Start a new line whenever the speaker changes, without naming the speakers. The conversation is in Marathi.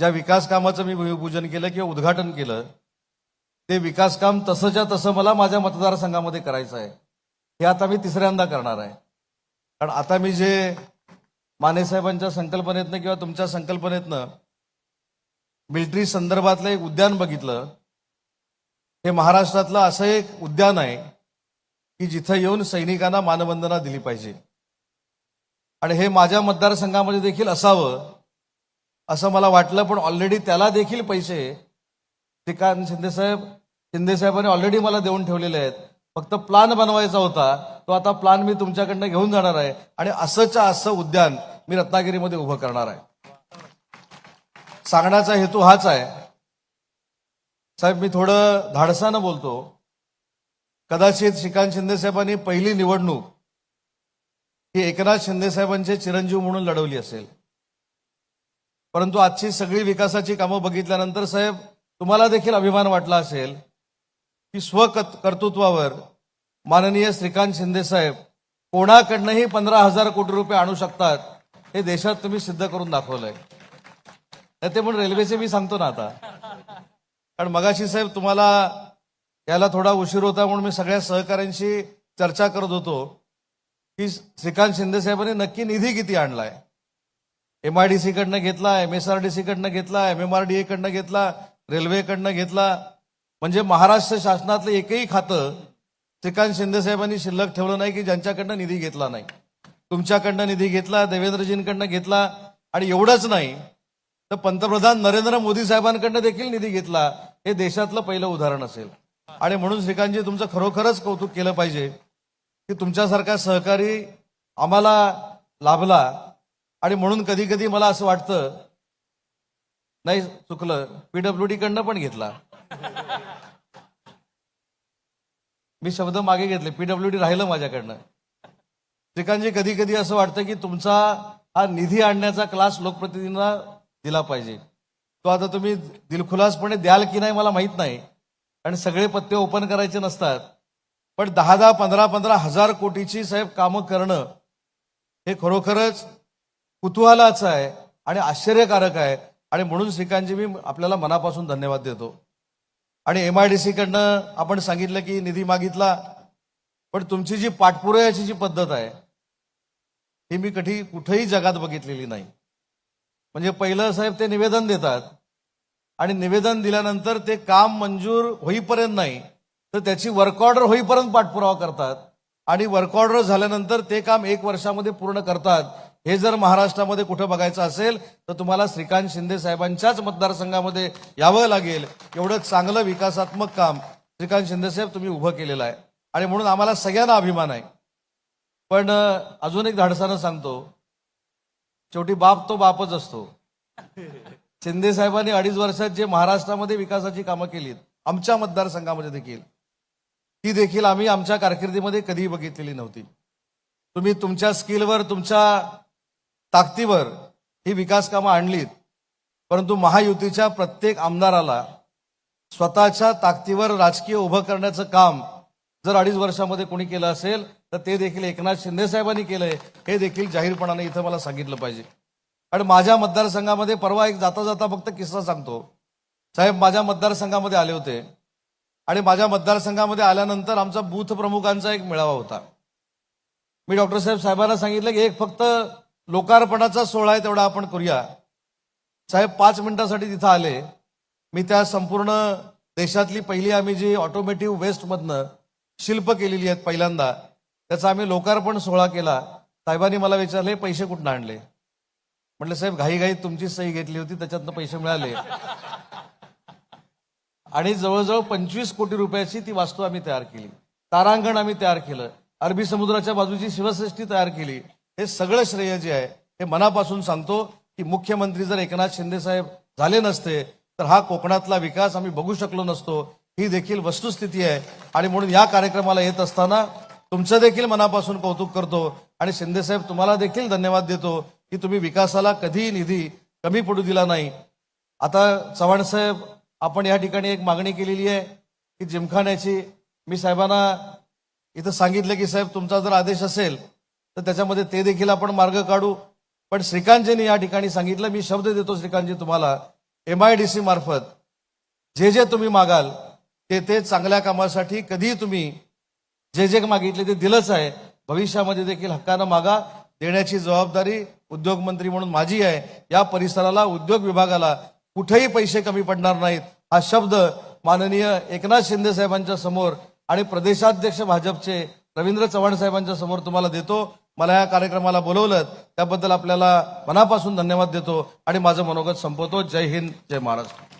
ज्या विकास कामाचं मी भूमिपूजन केलं किंवा उद्घाटन केलं ते विकास काम तसंच्या तसं मला माझ्या मतदारसंघामध्ये करायचं आहे। हे आता मी तिसऱ्यांदा करणार आहे। कारण आता मी जे माने साहेबांच्या संकल्पनेतनं किंवा तुमच्या संकल्पनेतनं मिलिटरी संदर्भातलं एक उद्यान बघितलं। हे महाराष्ट्रातलं असं एक उद्यान आहे की जिथं येऊन सैनिकांना मानवंदना दिली पाहिजे आणि हे माझ्या मतदारसंघामध्ये देखील असावं असं मला वाटलं। पण ऑलरेडी त्याला देखील पैसे श्रीकांत शिंदे साहेबांनी ऑलरेडी मला देऊन ठेवलेले आहेत। फक्त प्लान बनवायचा होता, तो आता प्लान मी तुमच्याकडनं घेऊन जाणार आहे आणि असंच्या असं उद्यान मी रत्नागिरीमध्ये उभं करणार आहे। सांगण्याचा हेतू हाच आहे साहेब। मी थोडं धाडसानं बोलतो। कदाचित श्रीकांत शिंदे साहेबांनी पहिली निवडणूक ही एकनाथ शिंदे साहेबांचे चिरंजीव म्हणून लढवली असेल, परंतु आजची सगळी विकासाची कामं बघितल्यानंतर साहेब तुम्हाला देखील अभिमान वाटला असेल की स्वकर्तृत्वावर माननीय श्रीकांत शिंदे साहेब कोणाकडनंही 15,000 कोटी रुपये आणू शकतात हे देशात तुम्ही सिद्ध करून दाखवलंय। ते म्हणून रेल्वेचे मी सांगतो ना आता, कारण मगाशी साहेब तुम्हाला याला थोडा उशीर होता म्हणून मी सगळ्या सहकाऱ्यांशी चर्चा करत होतो की श्रीकांत शिंदे साहेबांनी नक्की निधी किती आणलाय। MIDC कडनं घेतला, MSRDC कडनं घेतला, MMRDA कडनं घेतला, रेल्वेकडनं घेतला, म्हणजे महाराष्ट्र शासनातलं एकही खातं श्रीकांत शिंदे साहेबांनी शिल्लक ठेवलं नाही की ज्यांच्याकडनं निधी घेतला नाही। तुमच्याकडनं निधी घेतला, देवेंद्रजींकडनं घेतला आणि एवढंच नाही तर पंतप्रधान नरेंद्र मोदी साहेबांकडनं देखील निधी घेतला। हे देशातलं पहिलं उदाहरण असेल आणि म्हणून श्रीकांतजी तुमचं खरोखरच कौतुक केलं पाहिजे की तुमच्यासारखा सहकारी आम्हाला लाभला। आणि म्हणून कधी कधी मला असं वाटतं नाही चुकलं, PWD कडनं पण घेतला, मी शब्द मागे घेतले, PWD राहिलं माझ्याकडनं। श्रीकांतजी कधी कधी असं वाटतं की तुमचा हा निधी आणण्याचा क्लास लोकप्रतिनिधींना दिला पाहिजे। तो आता तुम्ही दिलखुलासपणे द्याल की नाही मला माहित नाही, कारण सगळे पत्ते ओपन करायचे नसतात, पण 10-10, 15-15 हजार कोटीची साहेब कामं करणं हे खरोखरच कुतूहलाचं आहे आणि आश्चर्यकारक आहे। आणि म्हणून श्रीकांतजी मी आपल्याला मनापासून धन्यवाद देतो। आणि MIDC कडनं आपण सांगितलं की निधी मागितला, पण तुमची जी पाठपुराव्याची जी पद्धत आहे ही मी कधी कुठेही जगात बघितलेली नाही। म्हणजे पहिलं साहेब ते निवेदन देतात आणि निवेदन दिल्यानंतर ते काम मंजूर होईपर्यंत नाही तर त्याची वर्क ऑर्डर होईपर्यंत पाठपुरावा करतात आणि वर्क ऑर्डर झाल्यानंतर ते काम 1 वर्षामध्ये पूर्ण करतात। हे जर महाराष्ट्रामध्ये कुठं बघायचं असेल तर तुम्हाला श्रीकांत शिंदे साहेबांच्याच मतदारसंघामध्ये यावं लागेल। एवढं चांगलं विकासात्मक काम श्रीकांत शिंदे साहेब तुम्ही उभं केलेलं आहे आणि म्हणून आम्हाला सगळ्यांना अभिमान आहे। पण अजून एक धाडसानं सांगतो, शेवटी बाप तो बापच असतो। शिंदे साहेबांनी 2.5 वर्षात जे महाराष्ट्रामध्ये विकासाची कामं केलीत आमच्या मतदारसंघामध्ये देखील, ती देखील आम्ही आमच्या कारकिर्दीमध्ये कधीही बघितलेली नव्हती। तुम्ही तुमच्या स्किलवर, तुमच्या ताकदीवर ही विकास कामं आणलीत, परंतु महायुतीच्या प्रत्येक आमदाराला स्वतःच्या ताकदीवर राजकीय उभं करण्याचं काम जर 2.5 वर्षामध्ये कोणी केलं असेल तर ते देखील एकनाथ शिंदे साहेबांनी केलंय। हे देखील जाहीरपणाने इथं मला सांगितलं पाहिजे। आणि माझ्या मतदारसंघामध्ये परवा एक जाता जाता फक्त किस्सा सांगतो साहेब। माझ्या मतदारसंघामध्ये आले होते आणि माझ्या मतदारसंघामध्ये आल्यानंतर आमचा बूथ प्रमुखांचा एक मेळावा होता। मी डॉक्टर साहेबांना सांगितलं की एक फक्त लोकार्पणाचा सोहळा आहे तेवढा आपण करूया। साहेब 5 मिनिटासाठी तिथं आले। मी त्या संपूर्ण देशातली पहिली आम्ही जी ऑटोमेटिव्ह वेस्टमधनं शिल्प केलेली आहेत पहिल्यांदा, त्याचा आम्ही लोकार्पण सोहळा केला। साहेबांनी मला विचारले पैसे कुठून आणले? म्हटलं साहेब घाईघाईत तुमची सही घेतली होती त्याच्यातनं पैसे मिळाले आणि जवळजवळ 25 कोटी रुपयाची ती वास्तू आम्ही तयार केली, तारांगण आम्ही तयार केलं, अरबी समुद्राच्या बाजूची शिवसृष्टी तयार केली। हे सगळं श्रेय जे आहे हे मनापासून सांगतो की मुख्यमंत्री जर एकनाथ शिंदे साहेब झाले नसते तर हा कोकणातला विकास आम्ही बघू शकलो नसतो। ही देखील वस्तुस्थिती आहे आणि म्हणून या कार्यक्रमाला येत असताना तुमचं देखील मनापासून कौतुक करतो आणि शिंदे साहेब तुम्हाला देखील धन्यवाद देतो की तुम्ही विकासाला कधीही निधी कमी पडू दिला नाही। आता चव्हाण साहेब आपण या ठिकाणी एक मागणी केलेली आहे की जिमखान्याची, मी साहेबांना इथं सांगितलं की साहेब तुमचा जर आदेश असेल तर त्याच्यामध्ये ते देखील आपण मार्ग काढू। पण श्रीकांतजींनी या ठिकाणी सांगितलं, मी शब्द देतो श्रीकांतजी तुम्हाला MIDC मार्फत जे तुम्ही मागाल ते चांगल्या कामासाठी कधीही तुम्ही जे मागितले ते दिलंच आहे. भविष्यामध्ये देखील हक्कानं मागा. देण्याची जबाबदारी उद्योग मंत्री म्हणून माझी आहे. या परिसराला, उद्योग विभागाला कुठेही पैसे कमी पडणार नाहीत हा शब्द माननीय एकनाथ शिंदे साहेबांच्या समोर आणि प्रदेशाध्यक्ष भाजपचे रवींद्र चव्हाण साहेबांच्या समोर तुम्हाला देतो. मला या कार्यक्रमाला बोलवलं त्याबद्दल आपल्याला मनापासून धन्यवाद देतो आणि माझं मनोगत संपवतो. जय हिंद, जय महाराष्ट्र.